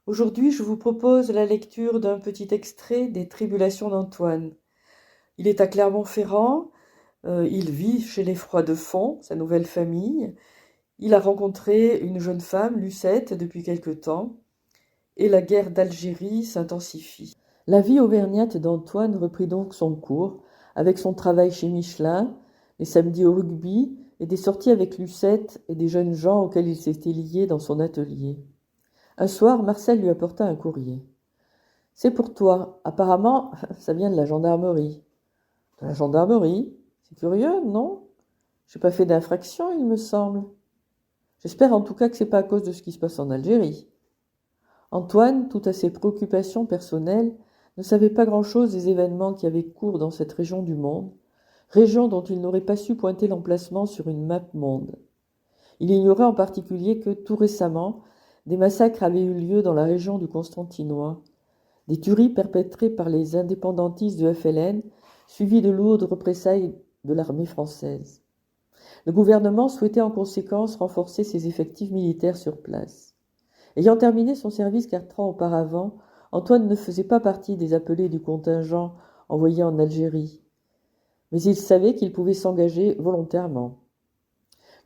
Aujourd'hui, je vous propose la lecture d'un petit extrait des Tribulations d'Antoine. Il est à Clermont-Ferrand, il vit chez les Froidefond, sa nouvelle famille. Il a rencontré une jeune femme, Lucette, depuis quelque temps, et la guerre d'Algérie s'intensifie. La vie auvergnate d'Antoine reprit donc son cours, avec son travail chez Michelin, les samedis au rugby, et des sorties avec Lucette et des jeunes gens auxquels il s'était lié dans son atelier. Un soir, Marcel lui apporta un courrier. C'est pour toi. Apparemment, ça vient de la gendarmerie. De la gendarmerie? C'est curieux, non? J'ai pas fait d'infraction, il me semble. J'espère en tout cas que c'est pas à cause de ce qui se passe en Algérie. Antoine, tout à ses préoccupations personnelles, ne savait pas grand-chose des événements qui avaient cours dans cette région du monde, région dont il n'aurait pas su pointer l'emplacement sur une map monde. Il ignorait en particulier que, tout récemment, des massacres avaient eu lieu dans la région du Constantinois, des tueries perpétrées par les indépendantistes de FLN, suivies de lourdes représailles de l'armée française. Le gouvernement souhaitait en conséquence renforcer ses effectifs militaires sur place. Ayant terminé son service 4 ans auparavant, Antoine ne faisait pas partie des appelés du contingent envoyé en Algérie, mais il savait qu'il pouvait s'engager volontairement.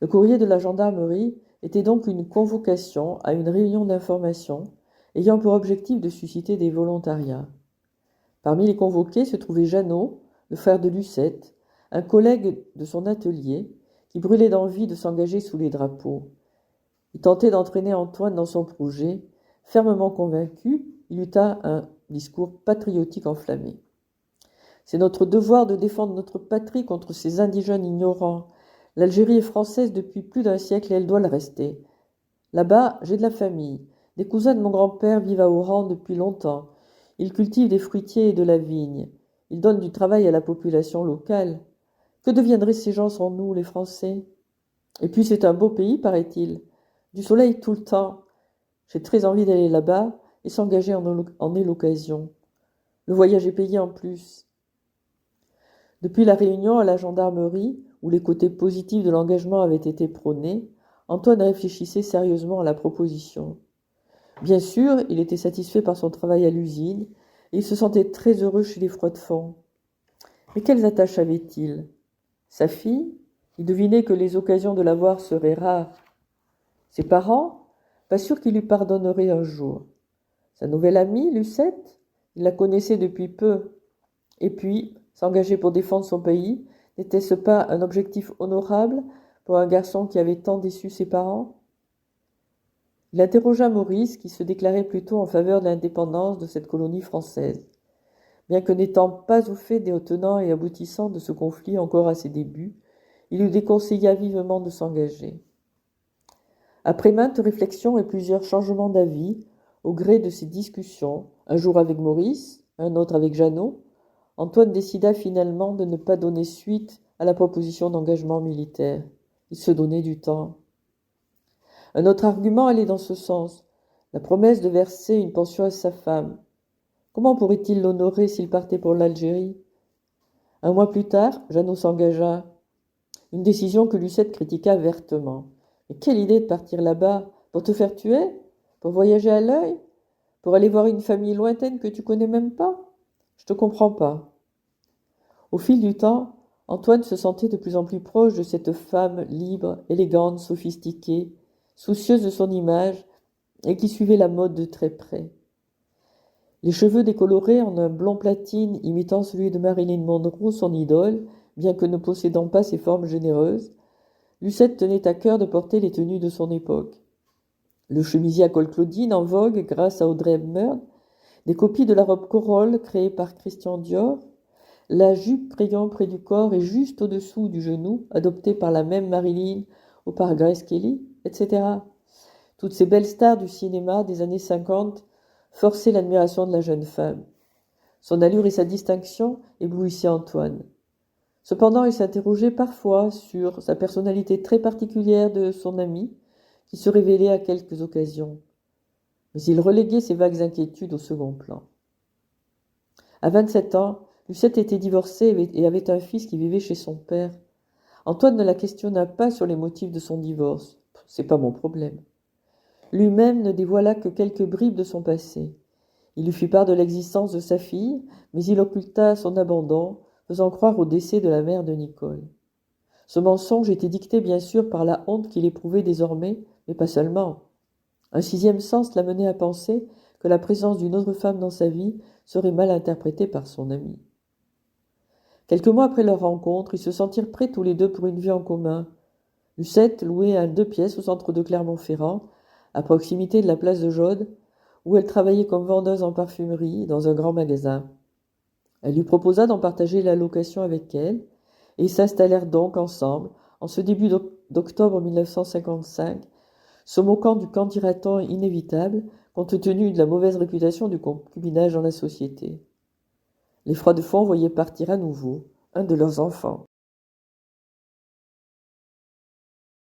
Le courrier de la gendarmerie était donc une convocation à une réunion d'information ayant pour objectif de susciter des volontariats. Parmi les convoqués se trouvait Jeannot, le frère de Lucette, un collègue de son atelier, qui brûlait d'envie de s'engager sous les drapeaux. Il tentait d'entraîner Antoine dans son projet. Fermement convaincu, il eut un discours patriotique enflammé. C'est notre devoir de défendre notre patrie contre ces indigènes ignorants. L'Algérie est française depuis plus d'un siècle et elle doit le rester. Là-bas, j'ai de la famille. Des cousins de mon grand-père vivent à Oran depuis longtemps. Ils cultivent des fruitiers et de la vigne. Ils donnent du travail à la population locale. Que deviendraient ces gens sans nous, les Français? Et puis c'est un beau pays, paraît-il. Du soleil tout le temps. J'ai très envie d'aller là-bas et s'engager en est l'occasion. Le voyage est payé en plus. Depuis la réunion à la gendarmerie, où les côtés positifs de l'engagement avaient été prônés, Antoine réfléchissait sérieusement à la proposition. Bien sûr, il était satisfait par son travail à l'usine, et il se sentait très heureux chez les Froidefond. Mais quelles attaches avait-il? Sa fille? Il devinait que les occasions de la voir seraient rares. Ses parents? Pas sûr qu'ils lui pardonneraient un jour. Sa nouvelle amie, Lucette? Il la connaissait depuis peu. Et puis, s'engager pour défendre son pays, n'était-ce pas un objectif honorable pour un garçon qui avait tant déçu ses parents? Il interrogea Maurice, qui se déclarait plutôt en faveur de l'indépendance de cette colonie française. Bien que n'étant pas au fait des tenants et aboutissants de ce conflit encore à ses débuts, il lui déconseilla vivement de s'engager. Après maintes réflexions et plusieurs changements d'avis, au gré de ces discussions, un jour avec Maurice, un autre avec Jeannot, Antoine décida finalement de ne pas donner suite à la proposition d'engagement militaire. Il se donnait du temps. Un autre argument allait dans ce sens, la promesse de verser une pension à sa femme. Comment pourrait-il l'honorer s'il partait pour l'Algérie? Un mois plus tard, Jeannot s'engagea. Une décision que Lucette critiqua vertement. Mais quelle idée de partir là-bas? Pour te faire tuer? Pour voyager à l'œil? Pour aller voir une famille lointaine que tu connais même pas? Je te comprends pas. Au fil du temps, Antoine se sentait de plus en plus proche de cette femme libre, élégante, sophistiquée, soucieuse de son image et qui suivait la mode de très près. Les cheveux décolorés en un blond platine imitant celui de Marilyn Monroe, son idole, bien que ne possédant pas ses formes généreuses, Lucette tenait à cœur de porter les tenues de son époque. Le chemisier à col Claudine en vogue grâce à Audrey Hepburn, des copies de la robe Corolle créée par Christian Dior, la jupe rayant près du corps et juste au-dessous du genou, adoptée par la même Marilyn ou par Grace Kelly, etc. Toutes ces belles stars du cinéma des années 50 forçaient l'admiration de la jeune femme. Son allure et sa distinction éblouissaient Antoine. Cependant, il s'interrogeait parfois sur sa personnalité très particulière de son ami, qui se révélait à quelques occasions. Mais il reléguait ses vagues inquiétudes au second plan. À 27 ans, Lucette était divorcée et avait un fils qui vivait chez son père. Antoine ne la questionna pas sur les motifs de son divorce. C'est pas mon problème. Lui-même ne dévoila que quelques bribes de son passé. Il lui fit part de l'existence de sa fille, mais il occulta son abandon, faisant croire au décès de la mère de Nicole. Ce mensonge était dicté bien sûr par la honte qu'il éprouvait désormais, mais pas seulement. Un sixième sens l'amenait à penser que la présence d'une autre femme dans sa vie serait mal interprétée par son ami. Quelques mois après leur rencontre, ils se sentirent prêts tous les deux pour une vie en commun. Lucette louait un 2 pièces au centre de Clermont-Ferrand, à proximité de la place de Jaude, où elle travaillait comme vendeuse en parfumerie dans un grand magasin. Elle lui proposa d'en partager la location avec elle, et ils s'installèrent donc ensemble, en ce début d'octobre 1955, se moquant du candidaton inévitable, compte tenu de la mauvaise réputation du concubinage dans la société. Les Froidefond voyaient partir à nouveau un de leurs enfants.